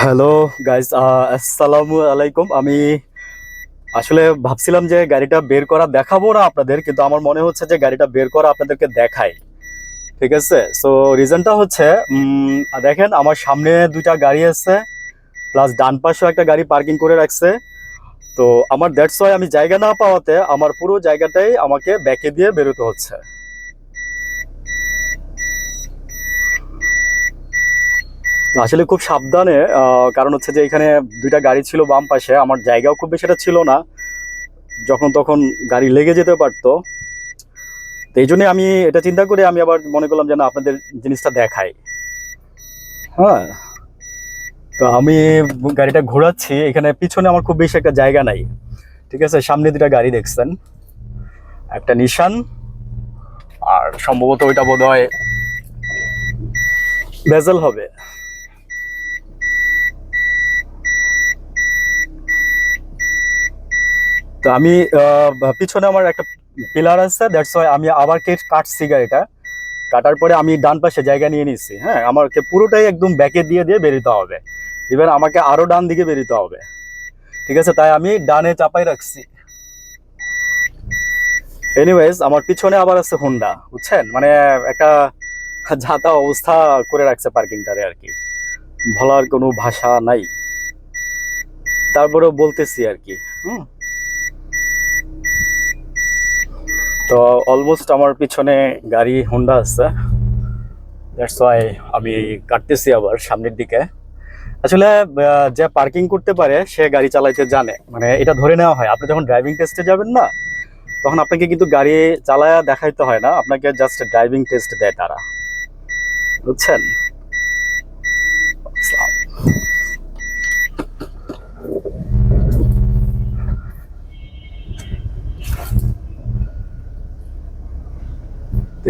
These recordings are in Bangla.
হ্যালো গাইস, আসসালামু আলাইকুম। আমি আসলে ভাবছিলাম যে গাড়িটা বের করা দেখাবো না আপনাদের, কিন্তু আমার মনে হচ্ছে যে গাড়িটা বের করা আপনাদেরকে দেখাই। ঠিক আছে, সো রিজনটা হচ্ছে দেখেন আমার সামনে দুইটা গাড়ি আছে, প্লাস ডান পাশেও একটা গাড়ি পার্কিং করে রাখছে। তো আমার দ্যাটস ওয়াই আমি জায়গা না পাওয়াতে আমার পুরো জায়গাটাই আমাকে ব্যাকে দিয়ে বেরোতে হচ্ছে। তো আসলে খুব সাবধানে, কারণ হচ্ছে যে এখানে দুইটা গাড়ি ছিল বাম পাশে, আমার জায়গাও খুব বেশি একটা ছিল না, যখন তখন গাড়ি লেগে যেতে পারতো। তো এই জন্যই আমি এটা চিন্তা করে আমি আবার মনে করলাম যে না, আপনাদের জিনিসটা দেখাই। হ্যাঁ, তো আমি গাড়িটা ঘোরাচ্ছি, এখানে পিছনে আমার খুব বেশি একটা জায়গা নাই। ঠিক আছে, সামনে দুটা গাড়ি দেখছেন, একটা নিশান, আর সম্ভবত ওইটা বোধহয় ভেজেল হবে। তো আমি পিছনে আমার একটা পিলার আছে, দ্যাটস ওয়াই আমি আবার কাটছি গাড়িটা। কাটার পরে আমি ডান পাশে জায়গা নিয়ে নিচ্ছি। হ্যাঁ, আমাকে পুরোটাই একদম ব্যাকে দিয়ে দিয়ে বেরোতে হবে, ইভেন আমাকে আরো ডান দিকে বেরোতে হবে। ঠিক আছে, তাই আমি ডানে চাপাই রাখছি। এনিওয়েজ, আমার পিছনে আবার আছে হোন্ডা, বুঝছেন, মানে একটা যাতা অবস্থা করে রাখছে পার্কিংটারে আর কি, বলার কোনো ভাষা নাই। তারপরেও বলতেছি আর কি। হুম। তো অলমোস্ট আমার পিছনে গাড়ি হোন্ডা আছে, দ্যাটস ওয়াই আমি কাটতেছি আবার সামনের দিকে। আসলে যে পার্কিং করতে পারে সে গাড়ি চালাইতে জানে, মানে এটা ধরে নেওয়া হয়। আপনি যখন ড্রাইভিং টেস্টে যাবেন না, তখন আপনাকে কিন্তু গাড়ি চালায়া দেখাইতে হয় না, আপনাকে জাস্ট ড্রাইভিং টেস্ট দেয় তারা, বুঝছেন।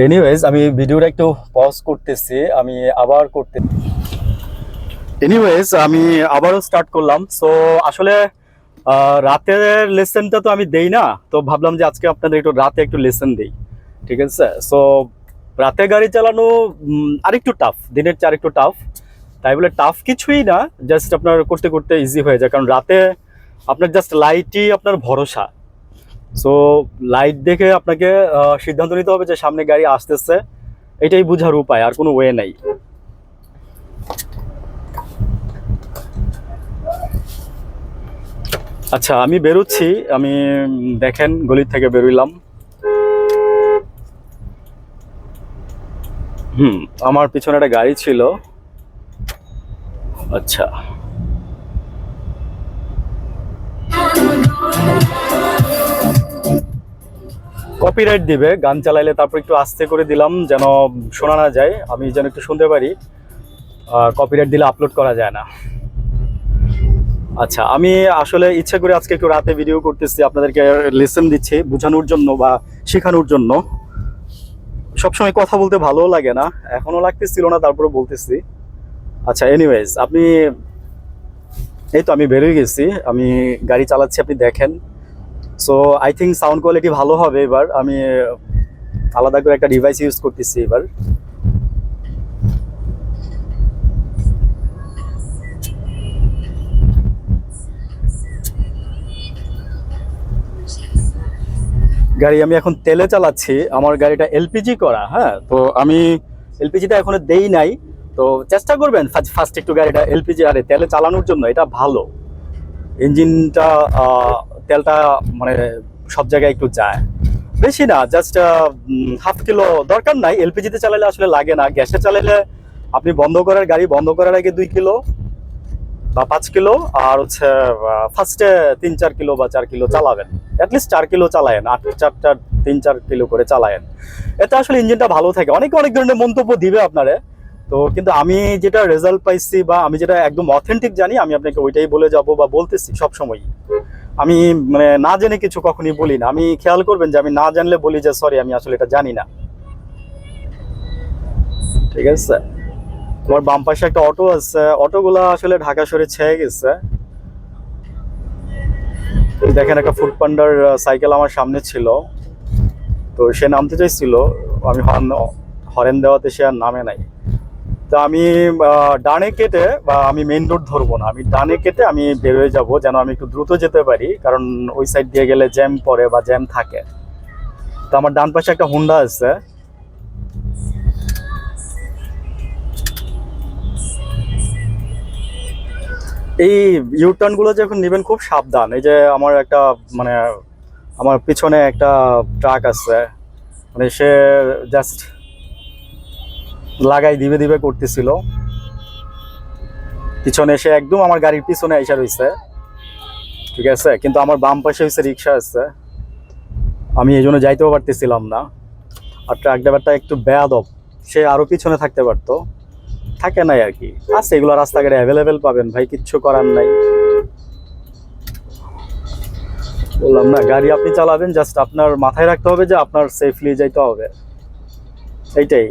এনিওয়েজ, আমি ভিডিওটা একটু পজ করতেছি, আমি আবার করতে এনিওয়েজ আমি আবারও স্টার্ট করলাম। সো আসলে রাতের লেসনটা তো আমি দেই না, তো ভাবলাম যে আজকে আপনাদের একটু রাতে একটু লেসন দেই। ঠিক আছে, সো রাতে গাড়ি চালানো আরেকটু টাফ, দিনের চেয়ে আরেকটু টাফ। তাই বলে টাফ কিছুই না, জাস্ট আপনার করতে করতে ইজি হয়ে যায়, কারণ রাতে আপনার জাস্ট লাইটই আপনার ভরসা। সো লাইট দেখে আপনাকে সিদ্ধান্ত নিতে হবে যে সামনে গাড়ি আসতেছে, এটাই বোঝার উপায়, আর কোনো ওয়ে নাই। আচ্ছা, আমি বেরোচ্ছি। আমি দেখেন গলি থেকে বেরোইলাম। আমার পিছনে একটা গাড়ি ছিল। আচ্ছা, কপিরাইট দিবে গান চালাইলে, তারপর একটু আস্তে করে দিলাম যেন শোনা না যায়, আমি যেন একটু শুনতে পারি। কপিরাইট দিলে আপলোড করা যায় না। আচ্ছা, আমি আসলে ইচ্ছা করে আজকে একটু রাতে ভিডিও করতেছি, আপনাদেরকে লেসন দিচ্ছি বোঝানোর জন্য বা শেখানোর জন্য। সবসময় কথা বলতে ভালোও লাগে না, এখনো লাগতেছিল না, তারপরে বলতেছি। আচ্ছা, এনিওয়েজ, আপনি এই তো আমি বেরিয়ে গেছি, আমি গাড়ি চালাচ্ছি, আপনি দেখেন। So I think sound quality ভালো হবে। এবার আমি আলাদা করে একটা ডিভাইস ইউজ করতেছি এবার। গাড়ি আমি এখন তেলে চালাচ্ছি, আমার গাড়িটা এলপিজি করা। হ্যাঁ, তো আমি এলপিজিটা এখনো দেই নাই। তো চেষ্টা করবেন ফার্স্ট একটু গাড়িটা এলপিজি আরে তেলে চালানোর জন্য, এটা ভালো। ইঞ্জিনটা তেলটা মানে সব জায়গায় একটু যায়, বেশি না, জাস্ট হাফ কিলো, দরকার নাই। এলপিজিতে চালালে আসলে লাগে না, গ্যাসে চালালে আপনি বন্ধ করার গাড়ি বন্ধ করার আগে 2 কিলো বা 5 কিলো, আর হচ্ছে ফার্স্টে 3-4 কিলো বা 4 কিলো চালাবেন, অ্যাটলিস্ট 4 কিলো চালায়েন, 8-4-3-4 কিলো করে চালায়েন। এতে আসলে ইঞ্জিনটা ভালো থাকে। অনেকে অনেক ধরনের মন্তব্য দিবে আপনারে, তো কিন্তু আমি যেটা রেজাল্ট পাইছি বা আমি যেটা একদম অথেন্টিক জানি, আমি আপনাকে ওইটাই বলে যাব বা বলতেছি সবসময়। আমি মানে না জেনে কিছু কখনই বলি না। আমি খেয়াল করবেন যে আমি না জানলে বলি যে সরি, আমি আসলে এটা জানি না। ঠিক আছে, তোমার বাম পাশে একটা অটো আছে, অটোগুলা আসলে ঢাকা শহরে ছেয়ে গেছে। দেখেন, একটা ফুড পান্ডার সাইকেল আমার সামনে ছিল, তো সে নামতে চাইছিল, আমি হরেন দেওয়াতে সে আর নামে নাই। তো তো আমি ডানে কেটে বা আমি মেইন রোড ধরবো না, আমি ডানে কেটে আমি বের হয়ে যাবো, যেন আমি একটু দ্রুত যেতে পারি, কারণ ওই সাইড দিয়ে গেলে জ্যাম পড়ে বা জ্যাম থাকে। তো আমার ডান পাশে একটা হুন্ডা আছে। এই ইউটার্ন গুলো যখন নেবেন খুব সাবধান। এই যে আমার একটা মানে আমার পিছনে একটা ট্রাক আছে, মানে সে জাস্ট লাগাই দিবে দিবে করতেছিল, পিছনে এসে একদম আমার গাড়ির পিছনে এসে রয়েছে, ঠিক আছে। কিন্তু আমার বাম পাশে হচ্ছে রিক্সা আছে, আমি এই জন্য যাইতেও পারতেছিলাম না। আর ট্রাক ড্রাইভারটা একটু বেয়াদব, সে আরো পিছনে থাকতে পারতো, থাকে নাই আর কি। আছে এগুলো রাস্তাঘাটে অ্যাভেলেবেল পাবেন ভাই, কিচ্ছু করার নাই। বললাম না, গাড়ি আপনি চালাবেন, জাস্ট আপনার মাথায় রাখতে হবে যে আপনার সেফলি যাইতে হবে, এইটাই।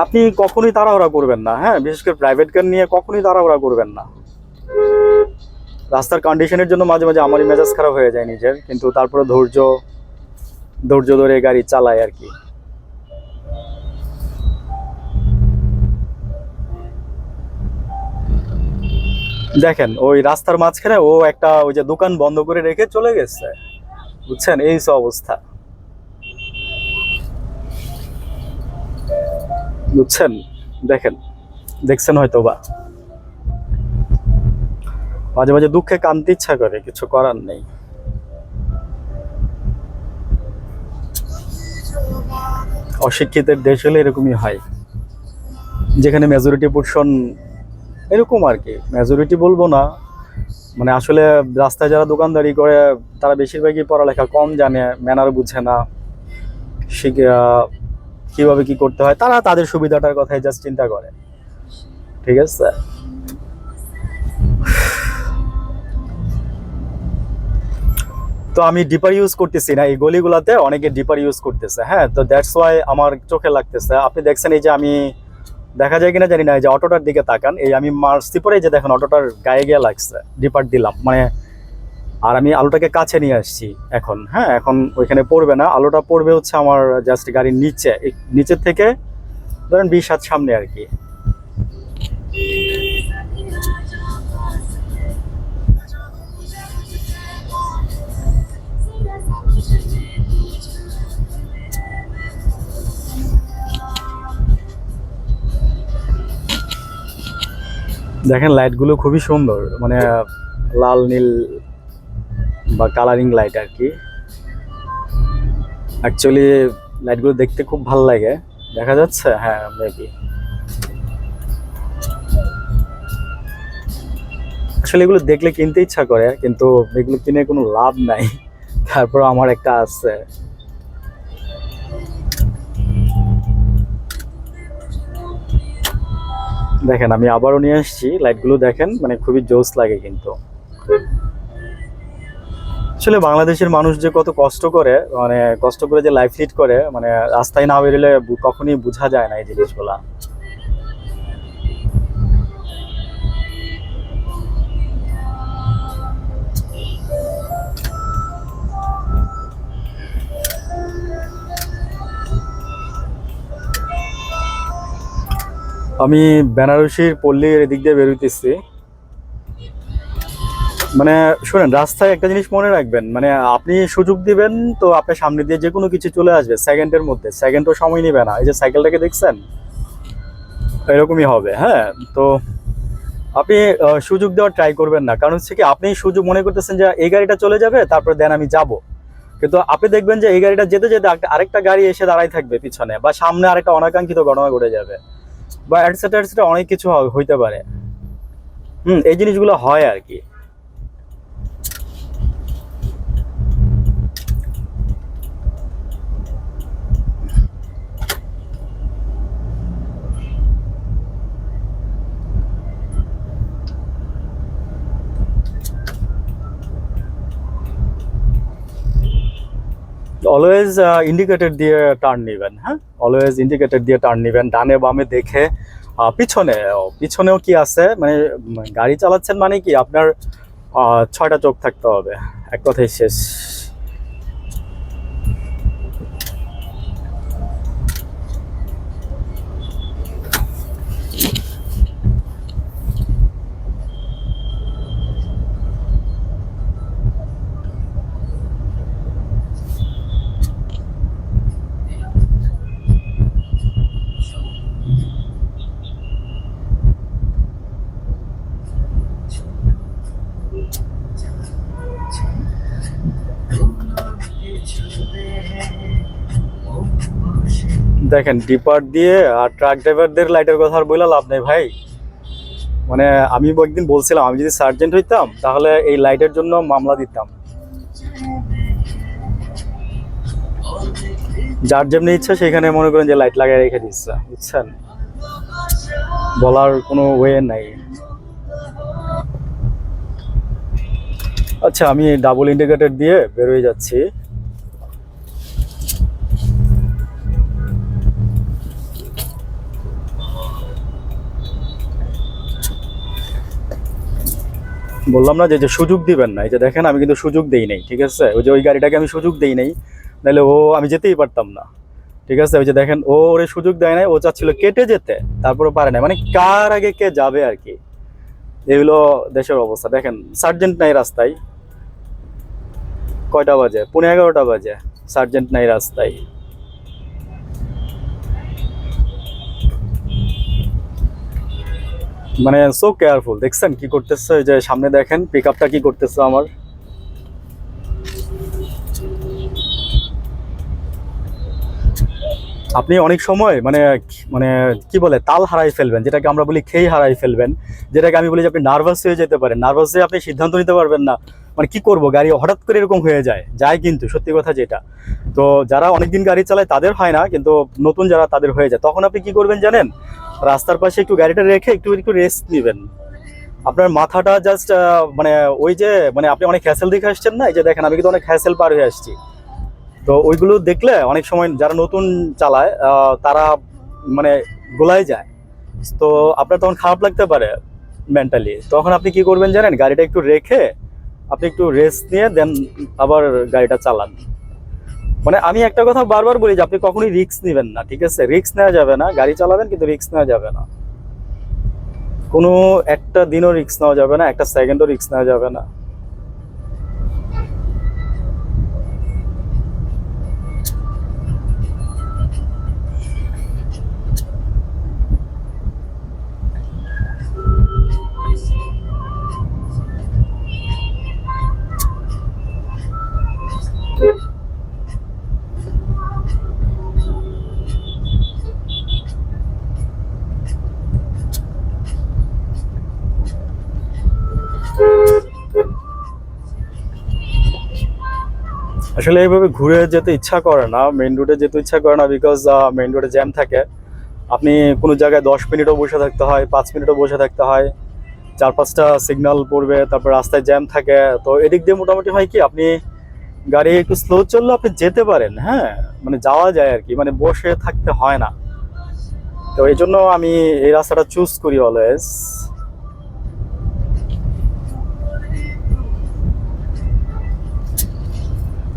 আপনি কখনোই তাড়াহুড়া করবেন না, হ্যাঁ, বিশেষ করে প্রাইভেট কার নিয়ে কখনোই তাড়াহুড়া করবেন না। রাস্তার কন্ডিশনের জন্য মাঝে মাঝে আমারই মেজাজ খারাপ হয়ে যায় নিজের, কিন্তু তারপরে ধৈর্য ধৈর্য ধরে গাড়ি চালাই আর কি। দেখেন ওই রাস্তার মাঝখানে ও একটা ওই যে দোকান বন্ধ করে রেখে চলে গেছে, বুঝছেন, এই সব অবস্থা, বুঝছেন। দেখেন, দেখছেন হয়তো বা, মাঝে মাঝে দুঃখে কাঁদতে ইচ্ছা করে, কিছু করার নেই। অশিক্ষিতের দেশ হলে এরকমই হয়, যেখানে মেজরিটি পোর্শন এরকম আর কি। মেজরিটি বলবো না, মানে আসলে রাস্তায় যারা দোকানদারি করে তারা বেশিরভাগই পড়ালেখা কম জানে, ম্যানার বুঝে না, কিভাবে কি করতে হয়, তারা তাদের সুবিধাটার কথাই জাস্ট চিন্তা করে, ঠিক আছে। তো আমি ডিপার ইউজ করতেছি না, এই গলিগুলাতে অনেকে ডিপার ইউজ করতেছে, হ্যাঁ, তো দ্যাটস ওয়াই আমার চোখে লাগতেছে। আপনি দেখছেন এই যে আমি, দেখা যায় কিনা জানি না, এই যে অটোটার দিকে তাকান, এই আমি মারছি পরে যে দেখেন অটোটার গায়ে গিয়ে লাগছে, ডিপার দিলাম মানে। আর আমি আলোটাকে কাছে নিয়ে আসছি এখন, হ্যাঁ, এখন ওইখানে পড়বে না, আলোটা পড়বে হচ্ছে আমার জাস্ট গাড়ির নিচে, নিচের থেকে ধরেন 20 হাত সামনে আর কি। দেখেন লাইটগুলো খুবই সুন্দর, মানে লাল নীল বা কালারিং লাইট আর কি। অ্যাকচুয়ালি লাইটগুলো দেখতে খুব ভালো লাগে, দেখা যাচ্ছে, হ্যাঁ মেবি। আসলে এগুলো দেখলে কিনতে ইচ্ছা করে, কিন্তু এগুলো কিনে কোনো লাভ নাই। তারপর আমার একটা আছে। দেখেন আমি আবারও নিয়ে আসছি, লাইটগুলো দেখেন, মানে খুবই জোস লাগে কিন্তু। আসলে বাংলাদেশের মানুষ যে কত কষ্ট করে, মানে কষ্ট করে যে লাইফ লিড করে, মানে রাস্তায় না বেরোলে কখনই বোঝা যায় না এই জিনিসগুলা। আমি বেনারসির পল্লীর এদিক দিয়ে বেরোইতেছি। মানে শুনেন, রাস্তায় একটা জিনিস মনে রাখবেন, মানে আপনি সুযোগ দিবেন তো আপনার সামনে দিয়ে যে কোনো কিছু চলে আসবে সেকেন্ডের মধ্যে, সেকেন্ডও সময় নেবে না। এই যে সাইকেলটাকে দেখছেন, এরকমই হবে, হ্যাঁ। তো আপনি সুযোগ দেওয়ার ট্রাই করবেন না, কারণ হচ্ছে কি, আপনি সুযোগ মনে করতেছেন যে এই গাড়িটা চলে যাবে তারপর দেন আমি যাব, কিন্তু আপনি দেখবেন যে এই গাড়িটা যেতে যেতে আরেকটা গাড়ি এসে দাঁড়াই থাকবে পিছনে, বা সামনে আরেকটা অনাকাঙ্ক্ষিত ঘটনা ঘটে যাবে, বা এটসেট্রা এটসেট্রা, অনেক কিছু হইতে পারে। এই জিনিসগুলো হয় আর কি। অলওয়েজ ইন্ডিকেটর দিয়ে টার্ন নেবেন, হ্যাঁ, অলওয়েজ ইন্ডিকেটর দিয়ে টার্ন নেবেন, ডানে বামে দেখে। পিছনেও কি আছে, মানে গাড়ি চালাচ্ছেন মানে কি আপনার 6টা চোখ থাকতে হবে, এক কথাই শেষ। দেখেন ডিপার দিয়ে আর ট্রাক ড্রাইভারদের লাইটের কথা আর বইলা লাভ নেই ভাই। মানে আমি একদিন বলছিলাম আমি যদি সার্জেন্ট হইতাম তাহলে এই লাইটের জন্য মামলা দিতাম। যার যেমনি ইচ্ছা সেখানে মনে করেন যে লাইট লাগাই রেখে দিচ্ছে, বুঝছেন, বলার কোনো ওয়ে নাই। আচ্ছা আমি ডাবল ইন্ডিকেটর দিয়ে বেরোয় যাচ্ছি। বললাম না যে সুযোগ দিবেন না, এই যে দেখেন আমি কিন্তু সুযোগ দেই নাই, ঠিক আছে, ওই যে ওই গাড়িটাকে আমি সুযোগ দেই নাই, নাহলে ও আমি যেতেই পারতাম না, ঠিক আছে। ওই যে দেখেন ও ওরে সুযোগ দেয় নাই, ও চাচ্ছিল কেটে যেতে, তারপরে পারে না, মানে কার আগে কে যাবে আর কি, এগুলো দেশের অবস্থা। দেখেন সার্জেন্ট নাই রাস্তায়, কয়টা বাজে, 11:30 বাজে, সার্জেন্ট নাই রাস্তায়। মানে সো কেয়ারফুল, দেখছেন কি করতেছে, ওই যে সামনে দেখেন পিক আপটা কি করতেছে আমার। আপনি অনেক সময় মানে মানে কি বলে তাল হারাই ফেলবেন, যেটাকে আমরা বলি খেই হারাই ফেলবেন, যেটাকে আমি বলি যে আপনি নার্ভাস হয়ে যেতে পারেন, নার্ভাস হয়ে আপনি সিদ্ধান্ত নিতে পারবেন না, মানে কি করব, গাড়ি হঠাৎ করে এরকম হয়ে যায় কিন্তু সত্যি কথা যেটা। তো যারা অনেকদিন গাড়ি চালায় তাদের হয় না, কিন্তু নতুন যারা তাদের হয়ে যায়, তখন আপনি কি করবেন জানেন, রাস্তার পাশে একটু গাড়িটা রেখে একটু একটু রেস্ট নেবেন, আপনার মাথাটা জাস্ট মানে ওই যে মানে আপনি অনেক হ্যাসেল দেখে আসছেন না, এই যে দেখেন আমি কিন্তু অনেক হ্যাসেল পার হয়ে আসছি, তো ওইগুলো দেখলে অনেক সময় যারা নতুন চালায় তারা মানে গোলায় যায়, তো আপনার তখন খারাপ লাগতে পারে মেন্টালি। তখন আপনি কি করবেন জানেন, গাড়িটা একটু রেখে আপনি একটু রেস্ট নিয়ে দেন আবার গাড়িটা চালান। মানে আমি একটা কথা বারবার বলি যে আপনি কখনোই রিস্ক নেবেন না, ঠিক আছে, রিস্ক নেওয়া যাবে না, গাড়ি চালাবেন কিন্তু রিস্ক নেওয়া যাবে না, কোনো একটা দিনও রিস্ক নেওয়া যাবে না, একটা সেকেন্ডও রিস্ক নেওয়া যাবে না। আসলে এইভাবে ঘুরে যেতে ইচ্ছা করে না, মেইন রোডে যেতে ইচ্ছা করে না, বিকজ মেইন রোডে জ্যাম থাকে, আপনি কোনো জায়গায় 10 মিনিটও বসে থাকতে হয়, 5 মিনিটও বসে থাকতে হয়, 4-5টা সিগন্যাল পড়বে, তারপর রাস্তায় জ্যাম থাকে, তো এদিক দিয়ে মোটামুটি হয় কি আপনি গাড়ি একটু স্লো চললে আপনি যেতে পারেন, হ্যাঁ, মানে যাওয়া যায় আর কি, মানে বসে থাকতে হয় না, তো এই জন্য আমি এই রাস্তাটা চুজ করি অলওয়েজ।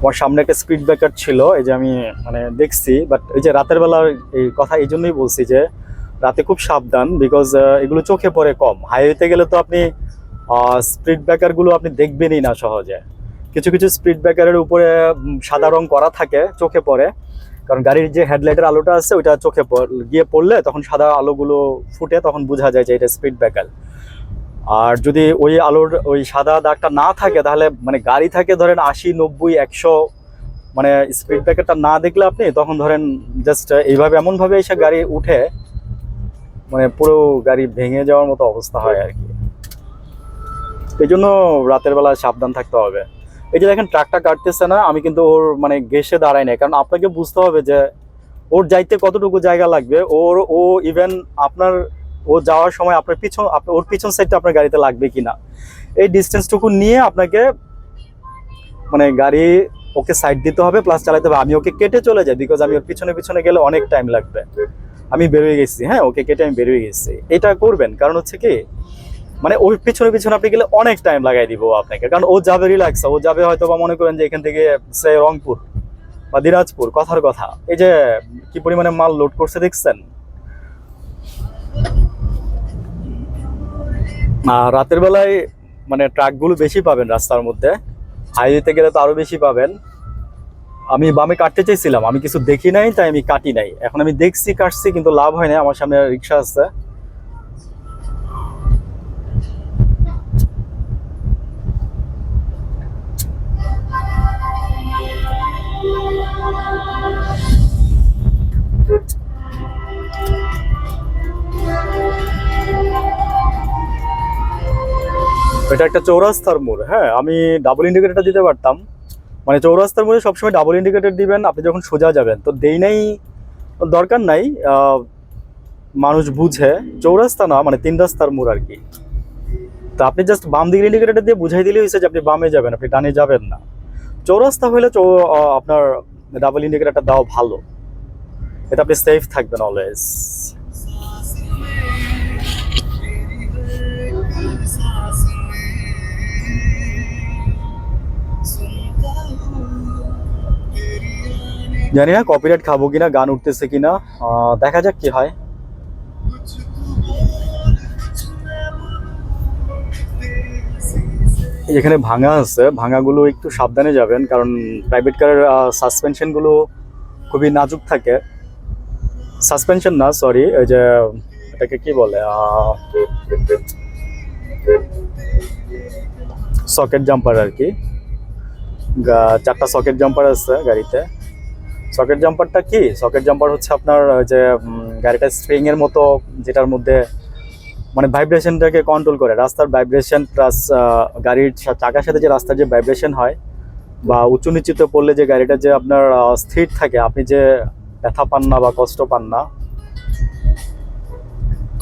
আমার সামনে একটা স্পিড ব্রেকার ছিল, এই যে আমি মানে দেখছি, বাট এই যে রাতের বেলা এই কথা এই জন্যই বলছি যে রাতে খুব সাবধান, বিকজ এগুলো চোখে পড়ে কম, হাইওয়েতে গেলে তো আপনি স্পিড ব্রেকারগুলো আপনি দেখবেনই না সহজে, কিছু কিছু স্পিড ব্রেকারের উপরে সাদা রং করা থাকে, চোখে পড়ে, কারণ গাড়ির যে হেডলাইটের আলোটা আছে ওইটা চোখে গিয়ে পড়লে তখন সাদা আলোগুলো ফুটে, তখন বোঝা যায় যে এটা স্পিড ব্রেকার। আর যদি ওই আলোর ওই সাদা দাগটা না থাকে তাহলে মানে গাড়ি থাকে ধরেন 80, 90, 100, মানে স্পিড ব্রেকারটা না দেখলে আপনি তখন ধরেন জাস্ট এইভাবে এমনভাবে এসে গাড়ি উঠে মানে পুরো গাড়ি ভেঙে যাওয়ার মতো অবস্থা হয় আর কি। এই জন্য রাতের বেলা সাবধান থাকতে হবে। এই যে দেখেন ট্রাকটা কাটতেছে না, আমি কিন্তু ওর মানে ঘেসে দাঁড়াই নাই, কারণ আপনাকে বুঝতে হবে যে ওর যাইতে কতটুকু জায়গা লাগবে, ও ইভেন আপনার ও যাওয়ার সময় আপনার ওর পিছন সাইডটা আপনার গাড়িতে লাগবে কিনা, এই ডিস্টেন্সটুকু নিয়ে আপনাকে মানে গাড়ি ওকে সাইড দিতে হবে, প্লাস চালাতে হবে। আমি ওকে কেটে চলে যাই, বিকজ আমি ওর পিছনে পিছনে গেলে অনেক টাইম লাগবে, আমি বেরোয় গেছি, হ্যাঁ, ওকে কেটে আমি বেরোয় গেছি। এটা করবেন, কারণ হচ্ছে কি মানে ওই পিছনে পিছনে আপনি গেলে অনেক টাইম লাগাই দিব আপনাকে, কারণ ও যাবে রিল্যাক্স, ও যাবে হয়তো বা মনে করেন যে এখান থেকে সে রংপুর বা দিনাজপুর, কথার কথা, এই যে কি পরিমাণে মাল লোড করছে দেখছেন। আর রাতের বেলায় মানে ট্রাকগুলো বেশি পাবেন রাস্তার মধ্যে, হাইওয়েতে গেলে তো আরো বেশি পাবেন। আমি বামে কাটতে চাইছিলাম, আমি কিছু দেখি নাই তাই আমি কাটি নাই, এখন আমি দেখছি কাটছি কিন্তু লাভ হয় না, আমার সামনে রিক্সা আছে। এটা একটা চৌরাস্তার মোড়, হ্যাঁ আমি ডাবল ইন্ডিকেটরটা দিতে পারতাম, মানে চৌরাস্তার মোড়ে সবসময় ডাবল ইন্ডিকেটর দিবেন আপনি যখন সোজা যাবেন, তো দেই নাই, দরকার নাই। মানুষ বুঝে চৌরাস্তা না, মানে 3 রাস্তার মোড় আর কি। তো আপনি জাস্ট বাম দিকের ইন্ডিকেটর দিয়ে বুঝাই দিলেই হয়েছে যে আপনি বামে যাবেন, আপনি ডানে যাবেন না। চৌরাস্তা হলে আপনার ডাবল ইন্ডিকেটরটা দেওয়া ভালো, এটা আপনি সেফ থাকবেন অলওয়েজ। জানি না কপিরাইট খাবো কিনা, গান উঠতেছে কিনা, দেখা যাক কি হয়। এখানে ভাঙা আছে, ভাঙাগুলো একটু সাবধানে যাবেন, কারণ প্রাইভেট কারের সাসপেনশনগুলো খুবই নাজুক থাকে। সাসপেনশন না, সরি, ওই যে এটাকে কি বলে, সকেট জাম্পার আর কি। 4টা সকেট জাম্পার আছে গাড়িতে। সকেট জাম্পারটা কি, সকেট জাম্পার হচ্ছে আপনার যে গাড়িটা স্প্রিং এর মতো, যেটার মধ্যে মানে ভাইব্রেশনটাকে কন্ট্রোল করে, রাস্তার ভাইব্রেশন প্লাস গাড়ির চাকার সাথে যে রাস্তার যে ভাইব্রেশন হয় বা উঁচু নিচুতে পড়লে যে গাড়িটা যে আপনার স্থির থাকে, আপনি যে ব্যথা পান না বা কষ্ট পান না,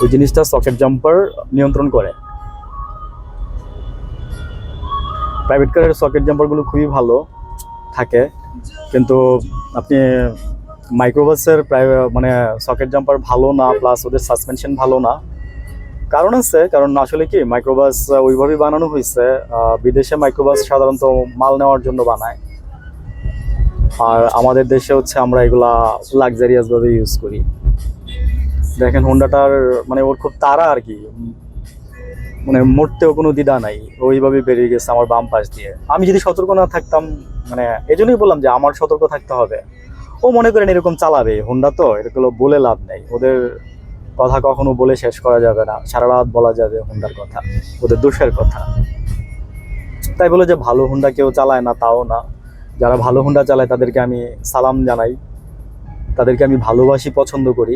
ওই জিনিসটা সকেট জাম্পার নিয়ন্ত্রণ করে। প্রাইভেট কারের সকেট জাম্পারগুলো খুবই ভালো থাকে, কিন্তু আপনি মাইক্রোবাসের মানে সকেট জাম্পার ভালো না, প্লাস ওদের সাসপেনশন ভালো না। কারণ আছে, কারণ আসলে কি মাইক্রোবাস ওইভাবেই বানানো হয়েছে, বিদেশে মাইক্রোবাস সাধারণত মাল নেওয়ার জন্য বানায়, আর আমাদের দেশে হচ্ছে আমরা এগুলা লাক্সারিয়াস ভাবে ইউজ করি। দেখেন হোন্ডাটার মানে ওর খুব তাড়া আর কি, মানে মরতেও কোনো দ্বিধা নাই, ওইভাবে বেরিয়ে গেছে আমার বাম পাশ দিয়ে। আমি যদি সতর্ক না থাকতাম, মানে এই জন্যই বললাম যে আমার সতর্ক থাকতে হবে। ও মনে করেন এরকম চালাবে, হোন্ডা তো এরকম বলে লাভ নেই, ওদের কথা কখনো বলে শেষ করা যাবে না, সারা রাত বলা যাবে হোন্ডার কথা, ওদের দোষের কথা। তাই বলে যে ভালো হোন্ডা কেউ চালায় না তাও না, যারা ভালো হোন্ডা চালায় তাদেরকে আমি সালাম জানাই, তাদেরকে আমি ভালোবাসি, পছন্দ করি।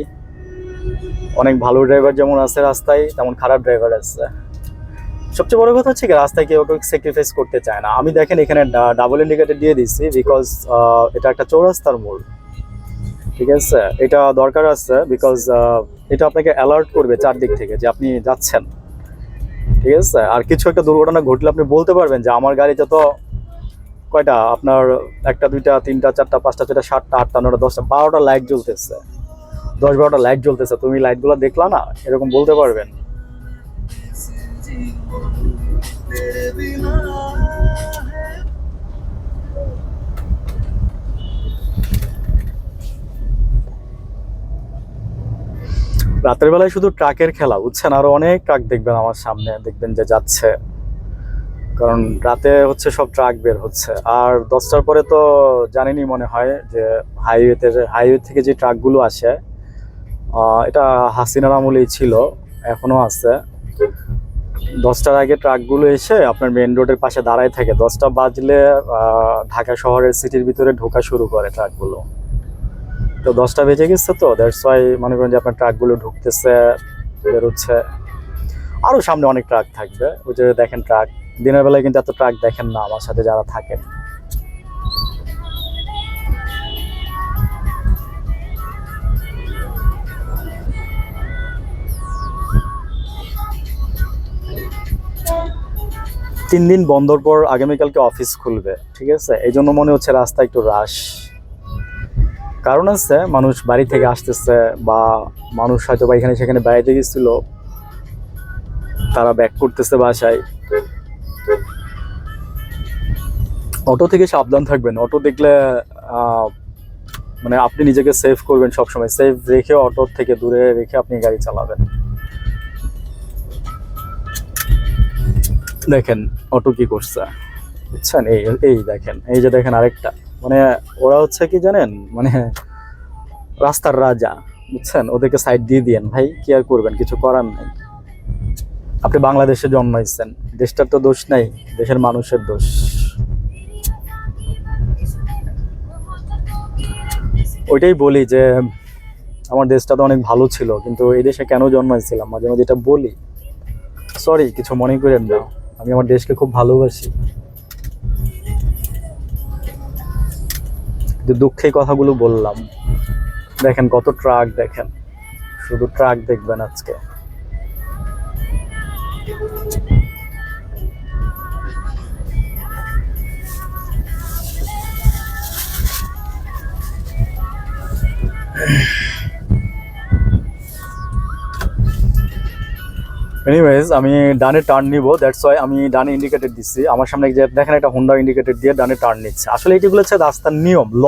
অনেক ভালো ড্রাইভার যেমন আছে রাস্তায়, তেমন খারাপ ড্রাইভার আছে। সবচেয়ে বড় কথা হচ্ছে কি, রাস্তায় কেউ স্যাক্রিফাইস করতে চায় না। আমি দেখেন এখানে ডাবল ইন্ডিকেটর দিয়ে দিচ্ছি, বিকজ এটা একটা চৌরাস্তার মোড়, ঠিক আছে, এটা দরকার আছে, বিকজ এটা আপনাকে অ্যালার্ট করবে চারদিক থেকে যে আপনি যাচ্ছেন, ঠিক আছে। আর কিছু একটা দুর্ঘটনা ঘটলে আপনি বলতে পারবেন যে আমার গাড়িতে তো কয়টা আপনার 1টা 2টা 3টা 4টা 5টা 6টা 7টা 8টা 9টা 10টা 12টা লাইট জ্বলতেছে, 10-12টা লাইট জ্বলতেছে, তুমি লাইটগুলো দেখলা না, এরকম বলতে পারবেন। রাতের বেলায় শুধু ট্রাকের খেলা, বুঝছেন, আরো অনেক ট্রাক দেখবেন আমার সামনে, দেখবেন যে যাচ্ছে, কারণ রাতে হচ্ছে সব ট্রাক বের হচ্ছে। আর 10টার পরে তো জানেনই মনে হয় যে হাইওয়ে থেকে যে ট্রাকগুলো আসে, এটা হাসিনার আমলেই ছিল, এখনো আছে। 10টার আগে ট্রাকগুলো এসে আপনার মেইন রোডের পাশে দাঁড়ায় থাকে, 10টা বাজলে ঢাকা শহরের সিটির ভিতরে ঢোকা শুরু করে ট্রাকগুলো। তো 10টা বেজে গেছে, তো দ্যাটস ওয়াই মনে করেন যে আপনার ট্রাকগুলো ঢুকতেছে, বেরোচ্ছে। আরও সামনে অনেক ট্রাক থাকবে, ওই যে দেখেন ট্রাক, দিনের বেলায় কিন্তু এত ট্রাক দেখেন না আমার সাথে যারা থাকেন। তিন দিন বন্ধর পর আগামীকালকে অফিস খুলবে, ঠিক আছে, এই জন্য মনে হচ্ছে রাস্তা একটু রাশ। কারণ আছে, মানুষ বাড়ি থেকে আসতেছে, বা মানুষ হয়তো বা এখানে সেখানে বেড়াইতে গেছিল, তারা ব্যাক করতেছে বাসায়। অটো থেকে সাবধান থাকবেন, অটো দেখলে মানে আপনি নিজেকে সেভ করবেন, সবসময় সেভ রেখে অটো থেকে দূরে রেখে আপনি গাড়ি চালাবেন। দেখেন অটো কি করছে, বুঝছেন, এই দেখেন, এই যে দেখেন আরেকটা, মানে ওরা হচ্ছে কি জানেন, মানে রাস্তার রাজা, বুঝছেন, ওদেরকে সাইড দিয়ে দিয়েন ভাই, কি আর করবেন, কিছু করার নেই। আপনি বাংলাদেশে জন্মাইছেন, দেশটার তো দোষ নাই, দেশের মানুষের দোষ। ওইটাই বলি যে আমার দেশটা তো অনেক ভালো ছিল, কিন্তু এই দেশে কেন জন্মাইছিলাম, মাঝে মাঝে এটা বলি। সরি, কিছু মনে করেন না। আমি আমার দেশকে খুব ভালোবাসি, কিন্তু দুঃখে কথাগুলো বললাম। দেখেন কত ট্রাক, দেখেন শুধু ট্রাক দেখবেন আজকে। এনিওয়েজ আমি ডানে টার্ন নিব, দ্যাটস ওয়াই আমি ডানে ইন্ডিকেটর দিচ্ছি। আমার সামনে যে দেখেন একটা হোন্ডা ইন্ডিকেটর দিয়ে ডানে টার্ন নিচ্ছে। আসলে এইগুলো হচ্ছে রাস্তার নিয়ম, ল।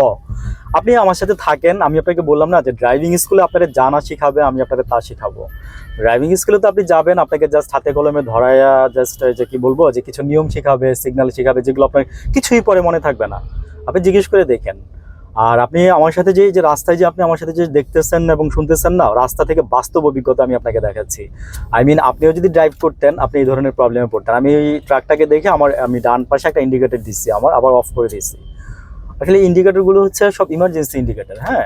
আপনি আমার সাথে থাকেন, আমি আপনাকে বললাম না যে ড্রাইভিং স্কুলে আপনাদের জানা শিখাবে, আমি আপনাদের তা শিখাবো। ড্রাইভিং স্কুলে তো আপনি যাবেন, আপনাকে জাস্ট হাতে কলমে ধরাইয়া জাস্ট যে কি বলবো, যে কিছু নিয়ম শিখাবে, সিগন্যাল শিখাবে, যেগুলো আপনার কিছুই পরে মনে থাকবে না। আপনি জিজ্ঞেস করে দেখেন। আর আপনি আমার সাথে যে রাস্তায় যে আপনি আমার সাথে যে দেখতেছেন এবং শুনতেছেন না, রাস্তা থেকে বাস্তব অভিজ্ঞতা আমি আপনাকে দেখাচ্ছি। আই মিন আপনিও যদি ড্রাইভ করতেন, আপনি এই ধরনের প্রবলেমে পড়তেন। আমি এই ট্রাকটাকে দেখে আমি ডান পাশে একটা ইন্ডিকেটর দিচ্ছি, আমার আবার অফ করে দিচ্ছি। আসলে ইন্ডিকেটরগুলো হচ্ছে সব ইমার্জেন্সি ইন্ডিকেটর, হ্যাঁ,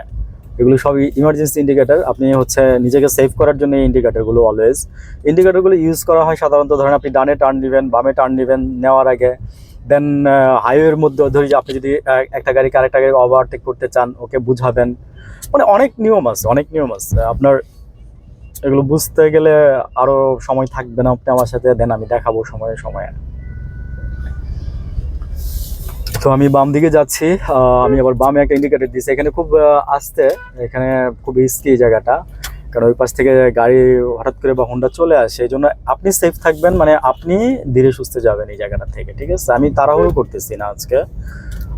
এগুলো সব ইমার্জেন্সি ইন্ডিকেটর। আপনি হচ্ছে নিজেকে সেভ করার জন্য এই ইন্ডিকেটরগুলো অলওয়েজ ইন্ডিকেটরগুলো ইউজ করা হয় সাধারণত। ধরেন আপনি ডানে টার্ন নেবেন, বামে টার্ন নেবেন নেওয়ার আগে, দেন হাইওয়ের মধ্যে ধরি যে আপনি যদি একটা গাড়িকে আরেকটা গাড়ি ওভারটেক করতে চান, ওকে বুঝাবেন। মানে অনেক নিয়ম আছে, অনেক নিয়ম আছে। আপনার এগুলো বুঝতে গেলে আরো সময় থাকবে না, আপনি আমার সাথে দেন, আমি দেখাবো সময়ে সময়ে। তো আমি বাম দিকে যাচ্ছি, আমি আবার বামে একটা ইন্ডিকেটর দিচ্ছি। এখানে খুব আস্তে, এখানে খুব রিস্কি জায়গাটা, কারণ ওই পাশ থেকে গাড়ি হঠাৎ করে বা হোন্ডা চলে আসে। এই জন্য আপনি সেফ থাকবেন, মানে আপনি ধীরে সুস্থে যাবেন এই জায়গাটা থেকে, ঠিক আছে? আমি তাড়াহুড়ো করতেছি না আজকে,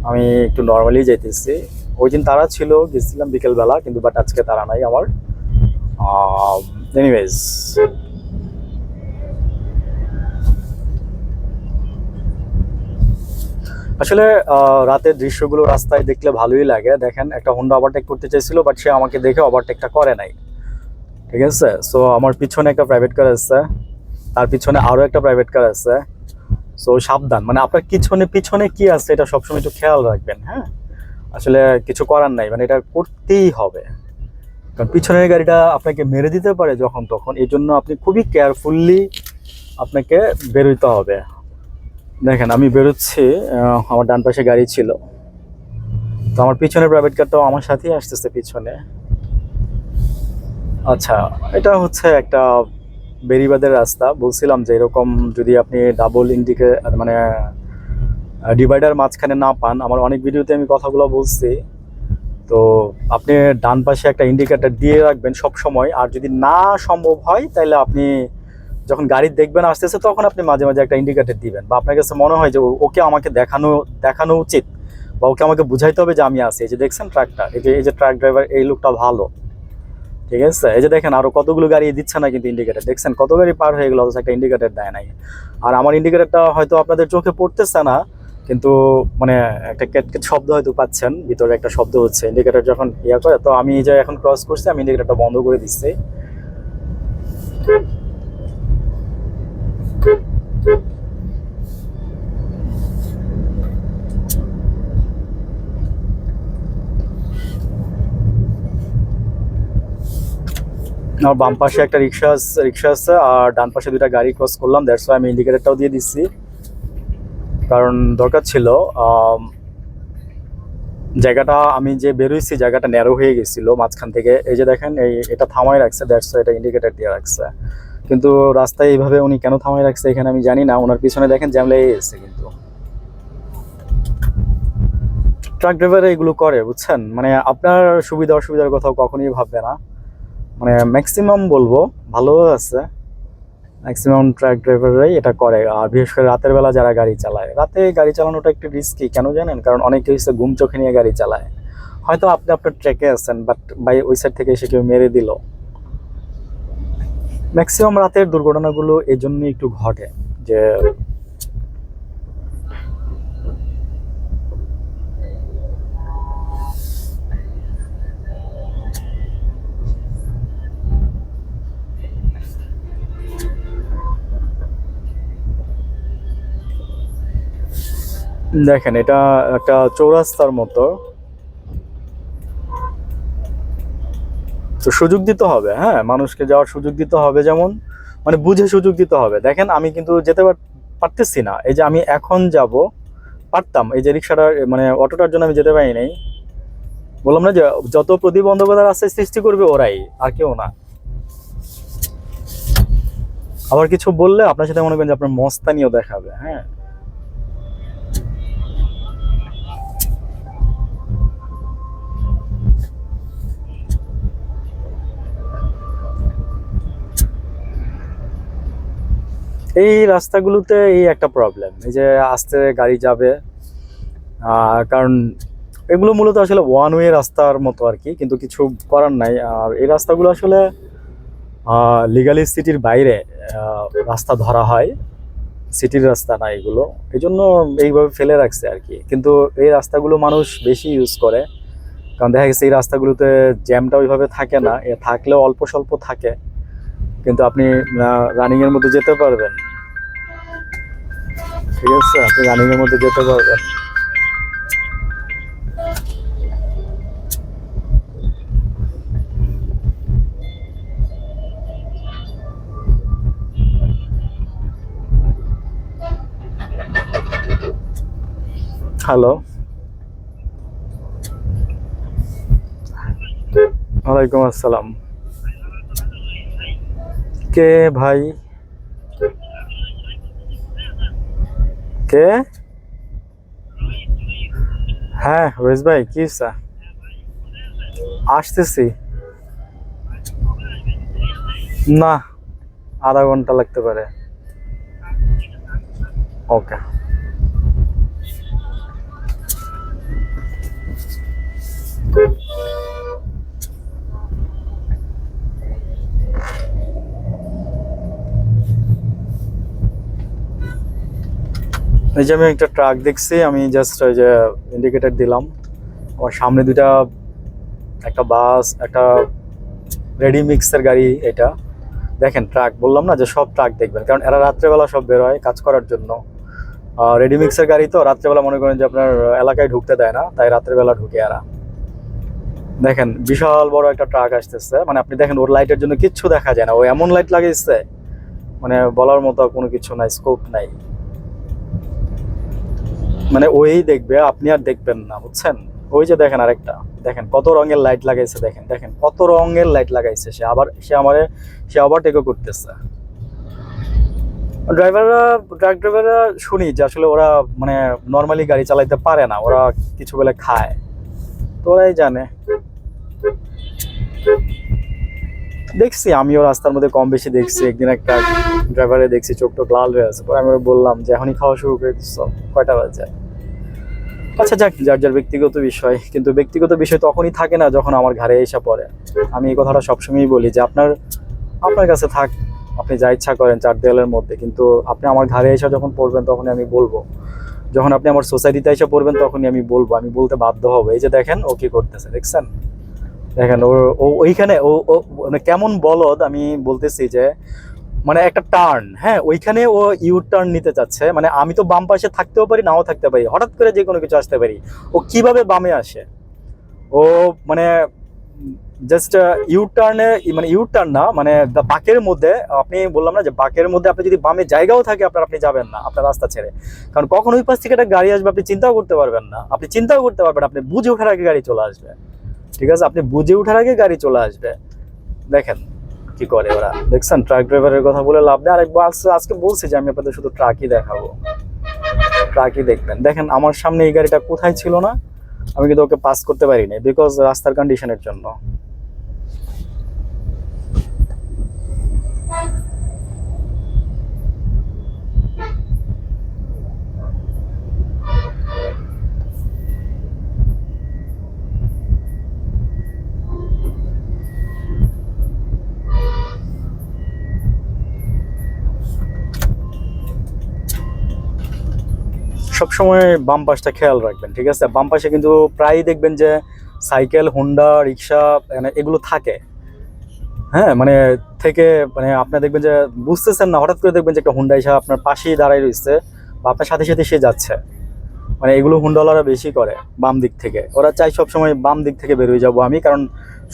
আমি একটু নর্মালি যাইতেছি। ওই দিন তারা ছিল, গেছিলাম বিকেলবেলা, কিন্তু বাট আজকে তারা নাই আমার। এনিওয়েজ, আসলে রাতের দৃশ্যগুলো রাস্তায় দেখলে ভালোই লাগে। দেখেন একটা হোন্ডা ওভারটেক করতে চাইছিল, বাট সে আমাকে দেখে ওভারটেকটা করে নাই, ঠিক আছে? সো আমার পিছনে একটা প্রাইভেট কার আছে, তার পিছনে আরও একটা প্রাইভেট কার আছে। সো সাবধান, মানে আপনার পিছনে পিছনে কি আছে এটা সবসময় একটু খেয়াল রাখবেন, হ্যাঁ? আসলে কিছু করার নাই, মানে এটা করতেই হবে, কারণ পিছনের গাড়িটা আপনাকে মেরে দিতে পারে যখন তখন। এই জন্য আপনি খুবই কেয়ারফুললি আপনাকে বেরোইতে হবে। দেখেন আমি বেরোচ্ছি, আমার ডান পাশে গাড়ি ছিল, তো আমার পিছনে প্রাইভেট কারটাও আমার সাথেই আসতেছে পিছনে। আচ্ছা, এটা হচ্ছে একটা বেরিবাদের রাস্তা। বলছিলাম যে এরকম যদি আপনি ডাবল মানে ডিভাইডার মাঝখানে না পান, আমার অনেক ভিডিওতে আমি কথাগুলো বলছি। তো আপনি ডান পাশে একটা ইন্ডিকেটর দিয়ে রাখবেন সব সময়। আর যদি না সম্ভব হয়, তাহলে আপনি যখন গাড়ি দেখবেন আসতেছে, তখন আপনি মাঝে মাঝে একটা ইন্ডিকেটর দিবেন। বা আপনার কাছে মনে হয় যে ওকে আমাকে দেখানো উচিত, বা ওকে আমাকে বুঝাইতে হবে যে আমি আছি। এই যে দেখছেন ট্রাকটা, এই যে ট্রাক ড্রাইভার, এই লোকটা ভালো, ঠিক আছে? এই যে দেখেন আরো কতগুলো গাড়ি দিচ্ছে না কিন্তু ইন্ডিকেটর, দেখছেন কত গাড়ি পার হয়ে গেল, অথচ একটা ইন্ডিকেটর দেয় নাই। আর আমার ইন্ডিকেটরটা হয়তো আপনাদের চোখে পড়তেছে না, কিন্তু মানে একটা ক্যাটকেট শব্দ হয়তো পাচ্ছেন, ভিতরে একটা শব্দ হচ্ছে ইন্ডিকেটর যখন ইয়া করে। তো আমি যে এখন ক্রস করছি, আমি ইন্ডিকেটরটা বন্ধ করে দিচ্ছি। আমার বাম পাশে একটা রিক্সা আছে, আর ডান পাশে দুইটা গাড়ি ক্রস করলাম, দ্যাটস ওয়াই আমি ইন্ডিকেটরটাও দিয়ে দিচ্ছি, কারণ দরকার ছিল। জায়গাটা আমি যে বেরোইছি, জায়গাটা ন্যারো হয়ে গেছিল মাঝখান থেকে। এই যে দেখেন এটা থামাই রাখছে, দ্যাটস ওয়াই এটা ইন্ডিকেটর দিয়ে রাখছে। কিন্তু রাস্তায় এইভাবে উনি কেন থামাই রাখছে এখানে আমি জানি না। ওনার পিছনে দেখেন জ্যাম লেগে গেছে। কিন্তু ট্রাক ড্রাইভার এগুলো করে, বুঝছেন? মানে আপনার সুবিধা অসুবিধার কথাও কখনোই ভাববে না। মানে ম্যাক্সিমাম বলবো, ভালো আছে, ম্যাক্সিমাম ট্রাক ড্রাইভাররাই এটা করে। আর বিশেষ করে রাতের বেলা যারা গাড়ি চালায়, রাতে গাড়ি চালানোটা একটু রিস্কি, কেন জানেন? কারণ অনেকে হচ্ছে ঘুম চোখে নিয়ে গাড়ি চালায়। হয়তো আপনি আপনার ট্র্যাকে আছেন, বাট বাই ওই সাইড থেকে এসে কেউ মেরে দিল। ম্যাক্সিমাম রাতের দুর্ঘটনাগুলো এই জন্যই একটু ঘটে, যে দেখেন এটা একটা চৌরাস্তার মতো, তো সুযোগ দিতে হবে, হ্যাঁ, মানুষকে যাওয়ার সুযোগ দিতে হবে, যেমন মানে বুঝে সুযোগ দিতে হবে। দেখেন আমি কিন্তু পারতেছি না। এই যে আমি এখন যাব, পারতাম, এই যে রিক্সাটা মানে অটোটার জন্য আমি যেতে পারি নাই। বললাম না যে যত প্রতিবন্ধকতা আছে সৃষ্টি করবে ওরাই, আর কেউ না। আবার কিছু বললে আপনার সাথে মনে করেন যে আপনার মস্তানিও দেখাবে। হ্যাঁ, এই রাস্তাগুলোতে এই একটা প্রবলেম, এই যে আস্তে গাড়ি যাবে, কারণ এগুলো মূলত আসলে ওয়ান ওয়ে রাস্তার মতো আর কি, কিন্তু কিছু করার নাই। আর এই রাস্তাগুলো আসলে লিগালি সিটির বাইরে রাস্তা ধরা হয়, সিটির রাস্তা না এগুলো, এই জন্য এইভাবে ফেলে রাখছে আর কি। কিন্তু এই রাস্তাগুলো মানুষ বেশি ইউজ করে, কারণ দেখা গেছে এই রাস্তাগুলোতে জ্যামটা ওইভাবে থাকে না, থাকলেও অল্প স্বল্প থাকে, কিন্তু আপনি রানিংয়ের মধ্যে যেতে পারবেন। ঠিক আছে, আপনি রানিংয়ের মধ্যে যেতে পারবেন। হ্যালো, ওয়ালাইকুম আসসালাম। কে ভাই? কে? হ্যাঁ রয়েস ভাই, কি ইচ্ছা? আসতেছি। না, আধা ঘন্টা লাগতে পারে। ওকে। এই যে আমি একটা ট্রাক দেখছি, আমি জাস্ট ওই যে ইন্ডিকেটর দিলাম। আমার সামনে দুইটা, একটা বাস, একটা রেডি মিক্সের গাড়ি। এটা দেখেন ট্রাক, বললাম না যে সব ট্রাক দেখবেন, কারণ এরা রাত্রেবেলা সব বের হয় কাজ করার জন্য। রেডি মিক্সের গাড়ি তো রাত্রেবেলা মনে করেন যে আপনার এলাকায় ঢুকতে দেয় না, তাই রাত্রেবেলা ঢুকে এরা। দেখেন বিশাল বড় একটা ট্রাক আসতেছে, মানে আপনি দেখেন ওর লাইটের জন্য কিচ্ছু দেখা যায় না, ও এমন লাইট লাগিয়েছে মানে বলার মতো কোনো কিছু নাই, স্কোপ নাই। মানে ওই দেখবে, আপনি আর দেখবেন না, বুঝছেন? ওই যে দেখেন আরেকটা, দেখেন কত রঙের লাইট লাগাইছে, দেখেন দেখেন কত রঙের লাইট লাগাইছে। সে আবার টেকও করতেছে। ড্রাইভাররা, ট্রাক ড্রাইভাররা শুনি যে আসলে ওরা মানে নর্মালি গাড়ি চালাইতে পারে না, ওরা কিছু বলে খায়, তো ওরাই জানে। দেখছি আমিও রাস্তার মধ্যে কম বেশি দেখছি। একদিন একটা ড্রাইভারে দেখছি চোখ টোক লাল হয়ে আছে, পরে আমি ওকে বললাম যে এখনই খাওয়া শুরু করে দিচ্ছ, কয়টা বাজে? আচ্ছা যাক, যার যার ব্যক্তিগত বিষয়, কিন্তু ব্যক্তিগত বিষয় তখনই থাকে না যখন আমার ঘাড়ে এসে পড়ে। আমি এই কথাটা সবসময়ই বলি যে আপনার আপনার কাছে থাক, আপনি যা ইচ্ছা করেন চার দেওয়ালের মধ্যে, কিন্তু আপনি আমার ঘাড়ে এসে যখন পড়বেন তখনই আমি বলবো। যখন আপনি আমার সোসাইটিতে এসে পড়বেন তখনই আমি বলবো, আমি বলতে বাধ্য হবো। এই যে দেখেন ও কি করতেছে, দেখছেন? দেখেন ও ও ওইখানে ও ও মানে কেমন বলদ, আমি বলতেছি যে মানে একটা টার্ন, হ্যাঁ ওইখানে ও ইউ টার্ন নিতে চাচ্ছে। মানে আমি তো বাম পাশে থাকতেও পারি, নাও থাকতে পারি, হঠাৎ করে যে কোনো কিছু আসতে পারি। ও কিভাবে বামে আসে? ও মানে জাস্ট ইউ টার্নে, মানে ইউ টার্ন না, মানে বাঁকের মধ্যে, আপনি বললাম না যে বাঁকের মধ্যে আপনি যদি বামে জায়গাও থাকে আপনার, আপনি যাবেন না আপনার রাস্তা ছেড়ে, কারণ কখন ওই পাশ থেকে একটা গাড়ি আসবে আপনি চিন্তাও করতে পারবেন না। আপনি চিন্তাও করতে পারবেন, আপনি বুঝে ওঠার আগে গাড়ি চলে আসবে। ঠিক আছে, আপনি বুঝে ওঠার আগে গাড়ি চলে আসবে। দেখেন কি করে ওরা, দেখছেন? ট্রাক ড্রাইভারের কথা বলে লাভ নেই। আরেকবার আজকে বলছি যে আমি আপনাদের শুধু ট্রাকই দেখাবো, ট্রাকই দেখবেন। দেখেন আমার সামনে এই গাড়িটা কোথায় ছিল না, আমি কিন্তু ওকে পাস করতে পারি না, বিকজ রাস্তার কন্ডিশনের জন্য। সবসময় বাম পাশটা খেয়াল রাখবেন, ঠিক আছে? বাম পাশে কিন্তু প্রায়ই দেখবেন যে সাইকেল, হোন্ডা, রিক্সা, মানে এগুলো থাকে। হ্যাঁ মানে থেকে, মানে আপনি দেখবেন যে বুঝতেছেন না, হঠাৎ করে দেখবেন যে একটা হুন্ডা এসে আপনার পাশেই দাঁড়ায় রয়েছে, বা আপনার সাথে সাথে সে যাচ্ছে। মানে এগুলো হুন্ডাওয়ালারা বেশি করে বাম দিক থেকে, ওরা চাই সবসময় বাম দিক থেকে বের হয়ে যাবো আমি, কারণ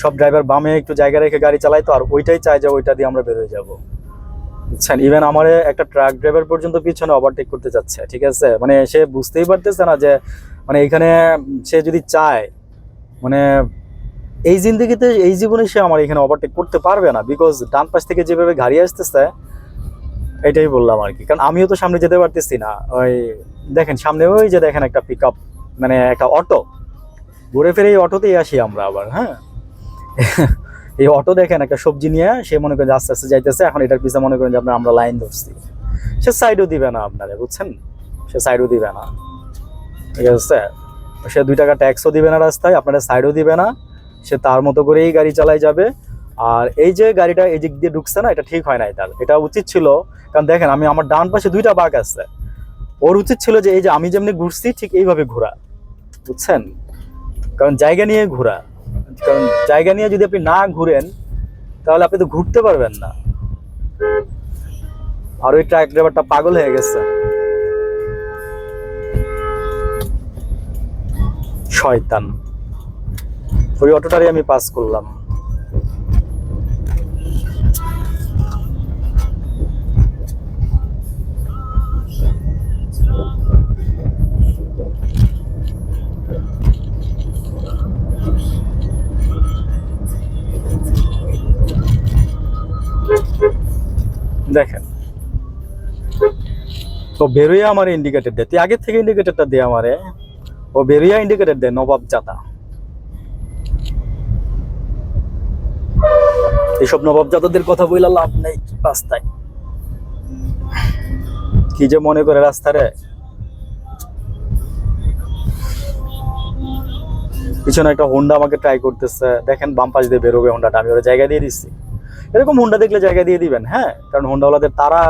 সব ড্রাইভার বামে একটু জায়গা রেখে গাড়ি চালায় তো, আর ওইটাই চায় যে ওইটা দিয়ে আমরা বের হয়ে যাবো। বুঝছেন, ইভেন আমার একটা ট্রাক ড্রাইভার পর্যন্ত পিছনে ওভারটেক করতে যাচ্ছে, ঠিক আছে, মানে সে বুঝতেই পারতেছে না যে মানে এখানে সে যদি চায়, মানে এই জিন্দগিতে এই জীবনে সে আমার এখানে ওভারটেক করতে পারবে না, বিকজ ডান পাশ থেকে যেভাবে গাড়ি আসতেছে, এটাই বললাম আর কি। কারণ আমিও তো সামনে যেতে পারতেছি না। ওই দেখেন সামনে ওই যে দেখেন একটা পিক আপ, মানে একটা অটো, ঘুরে ফিরে এই অটোতেই আসি আমরা আবার, হ্যাঁ। এই অটো দেখেন একটা সবজি নিয়ে সে মনে করেন যে আস্তে আস্তে যাইতেছে, এখন এটার পিছনে মনে করেন যে আপনার আমরা লাইন ধরছি, সে সাইডও দিবে না আপনারা, বুঝছেন, সে সাইডও দিবে না, ঠিক আছে, সে 2 টাকা ট্যাক্সও দিবে না রাস্তায়, আপনারা সাইডও দিবে না, সে তার মতো করেই গাড়ি চালাই যাবে। আর এই যে গাড়িটা এই দিক দিয়ে ঢুকছে না, এটা ঠিক হয় নাই তার, এটা উচিত ছিল, কারণ দেখেন আমি আমার ডান পাশে 2টা বাঁক আছে, ওর উচিত ছিল যে এই যে আমি যেমনি ঘুরছি ঠিক এইভাবে ঘোরা, বুঝছেন, কারণ জায়গা নিয়ে ঘোরা, কারণ জায়গা নিয়ে যদি আপনি না ঘুরেন তাহলে আপনি তো ঘুরতে পারবেন না। আর ওই ট্রাক ড্রাইভারটা পাগল হয়ে গেছে, শয়তান। ওই অটোটারই আমি পাস করলাম। দেখেন তো বেরোয় আমার ইন্ডিকেটর দেয়, তুই আগের থেকে ইন্ডিকেটরটা দে আমারে, ও বেরোয়া ইন্ডিকেটর দেয়, নবাব জাতা। এইসব নবাব জাতাদের কথা বইলা লাভ নেই রাস্তায়, কি যে মনে করে রাস্তারে। পিছনে একটা হোন্ডা আমাকে ট্রাই করতেছে, দেখেন বাম পাশ দিয়ে বেরোবে হোন্ডাটা, আমি ওরা জায়গা দিয়ে দিচ্ছি। এরকম হোন্ডা দেখলে জায়গা দিয়ে দিবেন, হ্যাঁ, কারণ হোন্ডাওয়ালাদের তারা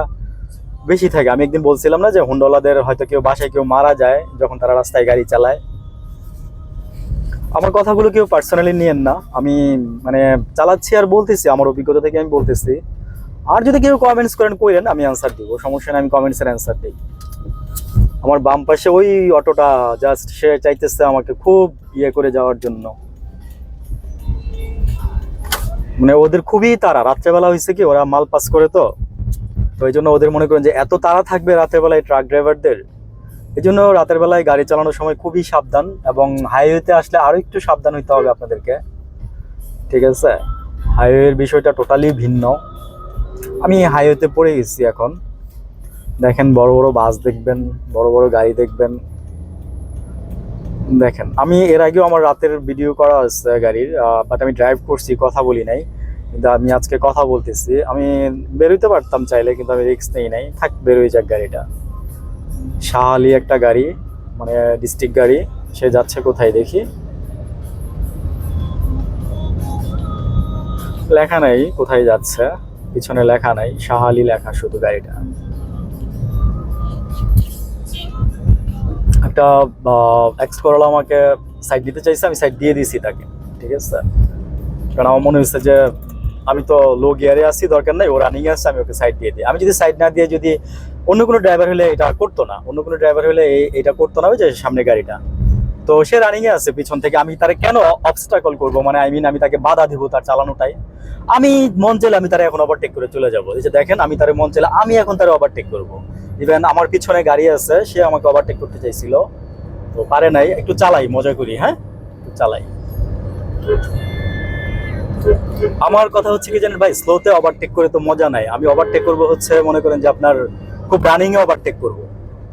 বেশি থাকে। আমি একদিন বলছিলাম না যে হোন্ডাওয়ালাদের হয়তো কেউ বাসায় কেউ মারা যায় যখন তারা রাস্তায় গাড়ি চালায়। আমার কথাগুলো কেউ পার্সোনালি নিয়েন না, আমি মানে চালাচ্ছি আর বলতেছি, আমার অভিজ্ঞতা থেকে আমি বলতেছি। আর যদি কেউ কমেন্টস করেন কইরেন, আমি অ্যান্সার দিব, সমস্যা নেই, আমি কমেন্টসের অ্যান্সার দিই। আমার বাম পাশে ওই অটোটা জাস্ট সে চাইতেছে আমাকে খুব ইয়ে করে যাওয়ার জন্য, মানে ওদের খুবই তাড়া, রাত্রেবেলা হয়েছে কি ওরা মাল পাস করে, তো ওই জন্য ওদের মনে করেন যে এত তাড়া থাকবে রাতের বেলায় ট্রাক ড্রাইভারদের, এই জন্য রাতের বেলায় গাড়ি চালানোর সময় খুবই সাবধান, এবং হাইওয়েতে আসলে আরো একটু সাবধান হইতে হবে আপনাদেরকে, ঠিক আছে। হাইওয়ের বিষয়টা টোটালি ভিন্ন। আমি হাইওয়েতে পড়ে গেছি এখন, দেখেন বড় বড় বাস দেখবেন, বড় বড় গাড়ি দেখবেন। দেখেন আমি এর আগেও আমার রাতের ভিডিও করা আছে গাড়ির, বাট আমি ড্রাইভ করছি, কথা বলি নাই, কিন্তু আমি আজকে কথা বলতেছি। আমি বেরোইতে পারতাম চাইলে, কিন্তু আমি রিস্ক নেই নাই, থাক বেরোই যাক গাড়িটা। শাহালি একটা গাড়ি, মানে ডিস্ট্রিক্ট গাড়ি, সে যাচ্ছে কোথায় দেখি, লেখা নাই কোথায় যাচ্ছে, পিছনে লেখা নাই, শাহালি লেখা শুধু গাড়িটা। একটা এক্স করলা আমাকে সাইড দিতে চাইছে, আমি সাইড দিয়ে দিয়েছি তাকে, ঠিক আছে, কারণ আমার মনে হচ্ছে যে আমি তো লো গিয়ারে আছি, দরকার নাই, ও রানিং আছে, আমি ওকে সাইড দিয়ে দিই। আমি যদি সাইড না দিয়ে যদি অন্য কোনো ড্রাইভার হলে এটা করতো না, অন্য কোনো ড্রাইভার হলে এটা করতো না, ওই যে সামনে গাড়িটা, তো সে রানিং এ আছে পিছন থেকে, আমি তারে কেন অবস্ট্রাকল করবো, মানে আই মিন আমি তাকে বাধা দিব তার চালানোটাই। আমি মন চাইলে আমি তারা এখন ওভারটেক করে চলে যাবো, এই যে দেখেন আমি তারে মন চাইলে আমি এখন তারা ওভারটেক করবো। ইভেন আমার পিছনে গাড়ি আছে, সে আমাকে ওভারটেক করতে চাইছিল, তো পারে নাই। একটু চালাই, মজা করি, হ্যাঁ একটু চালাই। আমার কথা হচ্ছে কি জানেন ভাই, স্লোতে ওভারটেক করে তো মজা নাই। আমি ওভারটেক করবো হচ্ছে মনে করেন যে আপনার খুব রানিং এ ওভারটেক করবো,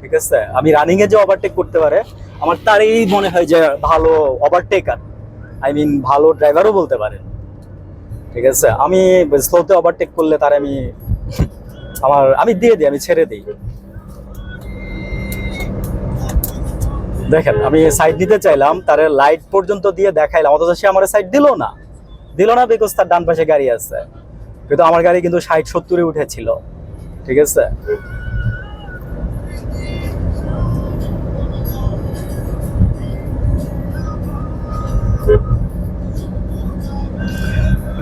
ঠিক আছে। আমি রানিং এ যে ওভারটেক করতে পারে আমার তারই মনে হয় যে ভালো ওভারটেকার, আই মিন ভালো ড্রাইভারও বলতে পারেন, ঠিক আছে। আমি স্লোতে ওভারটেক করলে তার আমি আমি দিয়ে দিই, আমি ছেড়ে দিই। দেখেন আমি সাইড দিতে চাইলাম, তার লাইট পর্যন্ত দিয়ে দেখাইলাম, অথচ সে আমার সাইড দিল না, বিকজ তার ডান পাশে গাড়ি আছে, কিন্তু আমার গাড়ি কিন্তু 60-70-এ উঠেছিল, ঠিক আছে।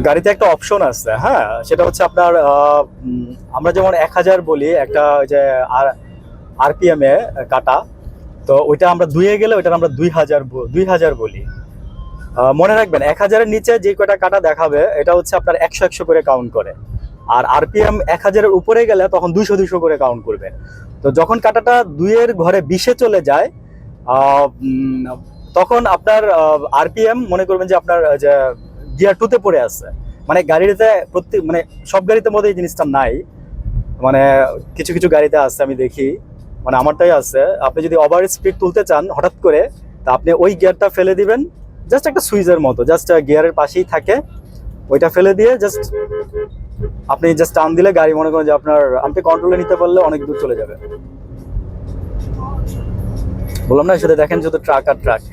গাড়িতে একটা অপশন আছে, হ্যাঁ, সেটা হচ্ছে আপনার আমরা যেমন 1000 বলি একটা, যে আরপিএম এ কাটা, তো ওইটা আমরা 2-এ গেলে ওইটা আমরা 2000 বলি। মনে রাখবেন 1000-এর নিচে যে কয়টা কাটা দেখাবে এটা হচ্ছে আপনার 100 করে কাউন্ট করে, আর আরপিএম 1000-এর উপরে গেলে তখন 200 করে কাউন্ট করবে। তো যখন কাঁটাটা 2-এর ঘরে 20-এ চলে যায় তখন আপনার আরপিএম মনে করবেন যে আপনার যে গিয়ার 2-তে পড়ে আছে। মানে গাড়িতে মানে সব গাড়িতে মধ্যে এই জিনিসটা নাই, মানে কিছু কিছু গাড়িতে আছে আমি দেখি, মানে আমারটাই আছে। আপনি যদি ওভার স্পিড তুলতে চান হঠাৎ করে, তা আপনি ওই গিয়ারটা ফেলে দিবেন, জাস্ট একটা সুইচের মতো, জাস্ট গিয়ারের পাশেই থাকে, ওইটা ফেলে দিয়ে জাস্ট আপনি জাস্ট টান দিলে গাড়ি মনে করেন যে আপনার আপনি কন্ট্রোলে নিতে পারলে অনেক দূর চলে যাবে। বললাম না, শুধু দেখেন শুধু ট্রাক আর ট্রাক।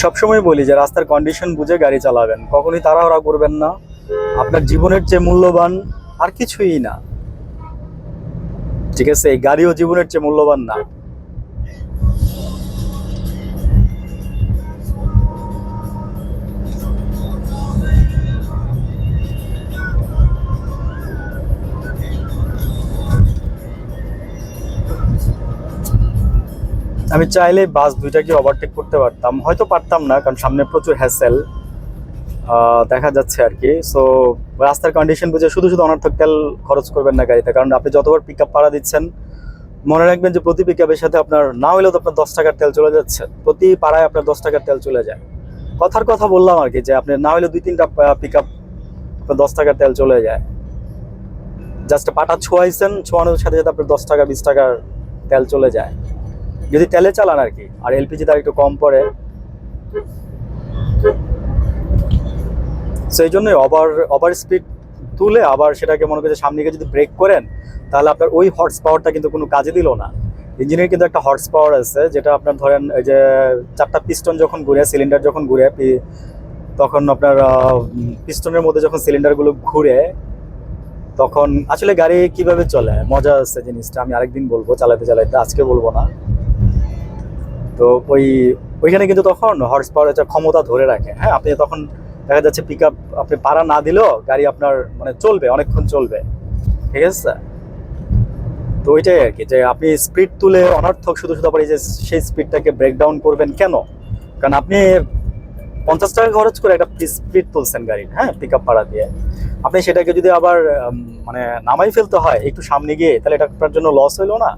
সবসময় বলি যে রাস্তার কন্ডিশন বুঝে গাড়ি চালাবেন, কখনোই তাড়াহুড়া করবেন না। আপনার জীবনের চেয়ে মূল্যবান আর কিছুই না, ঠিক আছে? এই গাড়িও জীবনের চেয়ে মূল্যবান না। আমি চাইলে বাস দুইটাকে ওভারটেক করতে পারতাম, হয়তো পারতাম না, কারণ সামনে প্রচুর হ্যাসেল দেখা যাচ্ছে আর কি। সো রাস্তার কন্ডিশন বুঝে শুধু শুধু অনর্থক তেল খরচ করবেন না গাড়িতে, কারণ আপনি যতবার পিক আপ পাড়া দিচ্ছেন মনে রাখবেন যে প্রতি পিক আপের সাথে আপনার না হলেও তো আপনার 10 টাকার তেল চলে যাচ্ছে, প্রতি পাড়ায় আপনার 10 টাকার তেল চলে যায়। কথার কথা বললাম আর কি, যে আপনি না হলে 2-3টা পিক আপ আপনার 10 টাকার তেল চলে যায়। জাস্ট পাটা ছোঁয়াইছেন, ছোঁয়ানোর সাথে সাথে আপনার 10 টাকা 20 টাকার তেল চলে যায়, যদি তেলে চালান আর কি। আর এলপিজি তার একটু কম পড়ে, সেই জন্যই ওভার স্পিড তুলে আবার সেটাকে মনে করছে সামনে গিয়ে যদি ব্রেক করেন, তাহলে আপনার ওই হর্স পাওয়ারটা কিন্তু কোনো কাজে দিল না। ইঞ্জিনের কিন্তু একটা হর্স পাওয়ার আছে, যেটা আপনার ধরেন এই যে 4টা পিস্টন যখন ঘুরে, সিলিন্ডার যখন ঘুরে, তখন আপনার পিস্টনের মধ্যে যখন সিলিন্ডারগুলো ঘুরে, তখন আসলে গাড়ি কিভাবে চলে মজা আছে জিনিসটা, আমি আরেকদিন বলবো চালাতে চালাতে, আজকে বলবো না। তো ওইখানে কিন্তু তখন হর্স পাওয়ার একটা ক্ষমতা ধরে রাখে। হ্যাঁ, আপনি তখন দেখা যাচ্ছে পিক আপ আপনি পাড়া না দিলেও গাড়ি আপনার মানে চলবে, অনেকক্ষণ চলবে, ঠিক আছে? তো ওইটাই আর কি, যে আপনি স্পিড তুলে অনর্থক শুধু শুধু আবার এই যে সেই স্পিডটাকে ব্রেকডাউন করবেন কেন? কারণ আপনি 50 টাকা খরচ করে একটা স্পিড তুলছেন গাড়ির, হ্যাঁ, পিক আপ পাড়া দিয়ে, আপনি সেটাকে যদি আবার মানে নামাই ফেলতে হয় একটু সামনে গিয়ে, তাহলে এটা আপনার জন্য লস হইলো না?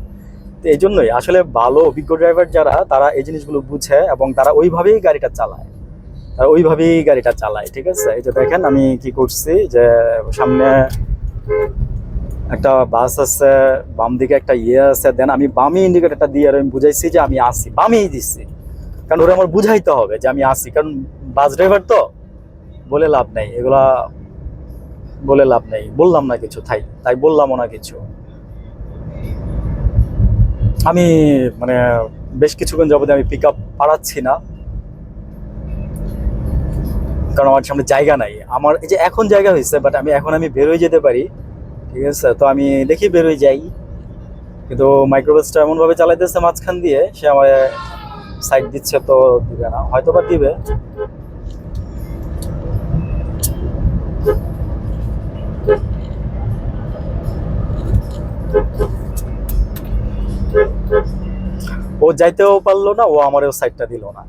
তো এই জন্যই আসলে ভালো অভিজ্ঞ ড্রাইভার যারা, তারা এই জিনিসগুলো বুঝে এবং তারা ওইভাবেই গাড়িটা চালায়, ঠিক আছে? এই যে দেখেন আমি কি করছি, যে সামনে একটা বাস আছে, বাম দিকে একটা ইয়ে আছে, দেন আমি বামে ইন্ডিকেটরটা দিয়ে আমি বুঝাইছি যে আমি আসি, বামেই দিচ্ছি, কারণ ওরা আমার বুঝাইতে হবে যে আমি আসি, কারণ বাস ড্রাইভার তো বলে লাভ নেই, এগুলা বলে লাভ নেই। বললাম না কিছু, তাই বললামও না কিছু। আমি মানে বেশ কিছুক্ষণ যাবত আমি পিক আপ পাড়াচ্ছি না, কারণ আমার সামনে জায়গা নাই। আমার এই যে এখন জায়গা হয়েছে, বাট আমি বেরোয় যেতে পারি, ঠিক আছে? তো আমি দেখি বেরোয় যাই, কিন্তু মাইক্রোবাসটা এমনভাবে চালাইতেছে মাঝখান দিয়ে, সে আমার সাইড দিচ্ছে, তো দিবে না, হয়তো বা দিবে। ও যাইতেও পারলো না, ও আমারও সাইডটা দিল না।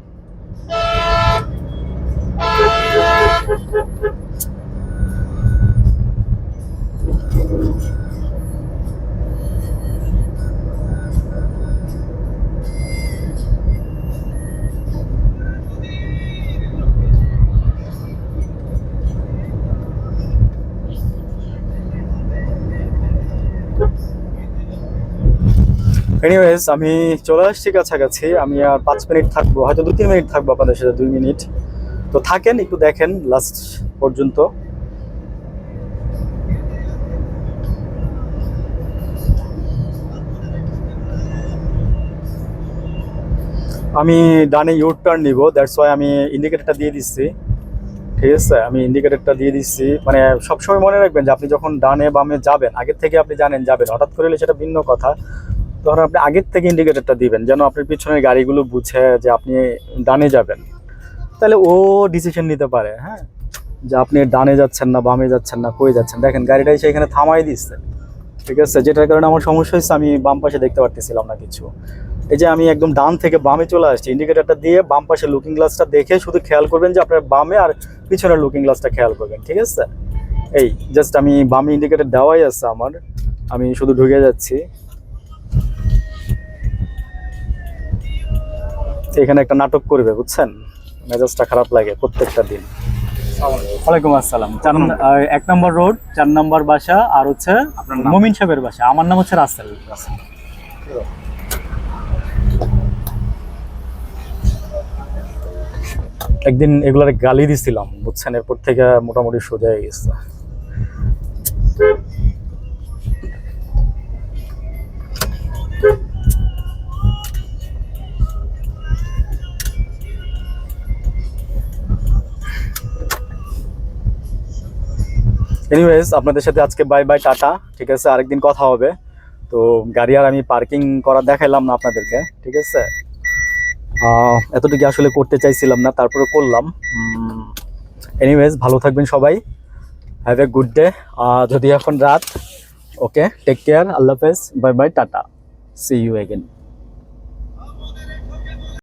এনিওয়েজ, আমি চলে আসছি কাছাকাছি, আমি আর 5 মিনিট থাকবো, হয়তো 2-3 মিনিট থাকবো আপনাদের সাথে, 2 মিনিট। তো থাকেন, একটু দেখেন লাস্ট পর্যন্ত। আমি ডানে ইউ টার্ন নিব, দ্যাটস ওয়াই আমি ইন্ডিকেটরটা দিয়ে দিচ্ছি। ঠিক আছে, আমি ইন্ডিকেটরটা দিয়ে দিচ্ছি। মানে সবসময় মনে রাখবেন যে আপনি যখন ডানে বামে যাবেন, আগের থেকে আপনি জানেন যাবেন, হঠাৎ করে এলে সেটা ভিন্ন কথা। তখন আপনি আগের থেকে ইন্ডিকেটরটা দিবেন যেন আপনার পিছনের গাড়িগুলো বুঝে যে আপনি ডানে যাবেন, তাহলে ও ডিসিশন নিতে পারে, হ্যাঁ, যে আপনি ডানে যাচ্ছেন না বামে যাচ্ছেন না কই যাচ্ছেন। দেখেন গাড়িটা এসে এখানে থামাই দিচ্ছে, ঠিক আছে, যেটার কারণে আমার সমস্যা হচ্ছে আমি বাম পাশে দেখতে পারতেছিলাম না কিছু। এই যে আমি একদম ডান থেকে বামে চলে আসছি, ইন্ডিকেটরটা দিয়ে বাম পাশে লুকিং গ্লাসটা দেখে শুধু খেয়াল করবেন যে আপনার বামে, আর পিছনের লুকিং গ্লাসটা খেয়াল করবেন, ঠিক আছে। এই জাস্ট আমি বামে ইন্ডিকেটর দেওয়াই আছে আমার, আমি শুধু ঢুকে যাচ্ছি। এখানে একটা নাটক করবে, বুঝছেন, মেজাজটা খারাপ লাগে প্রত্যেকটা দিন। ওয়ালাইকুম আসসালাম। 1 নম্বর রোড, 4 নম্বর বাসা, আর হচ্ছে মুমিন সাহেবের বাসা। আমার নাম হচ্ছে রাসেল। একদিন এগুলার গালি দিছিলাম, বুঝছেন, এরপর থেকে মোটামুটি সোজা হয়ে গেছে। এনিওয়েজ, আপনাদের সাথে আজকে বাই বাই, টাটা, ঠিক আছে, আরেকদিন কথা হবে। তো গাড়ি আর আমি পার্কিং করা দেখাইলাম না আপনাদেরকে, ঠিক আছে, এতটুকু আসলে করতে চাইছিলাম না, তারপরে করলাম। এনিওয়েজ, ভালো থাকবেন সবাই, হ্যাভ এ গুড ডে। যদি এখন রাত, ওকে, টেক কেয়ার, আল্লাহ হাফেজ, bye bye, tata, see you again.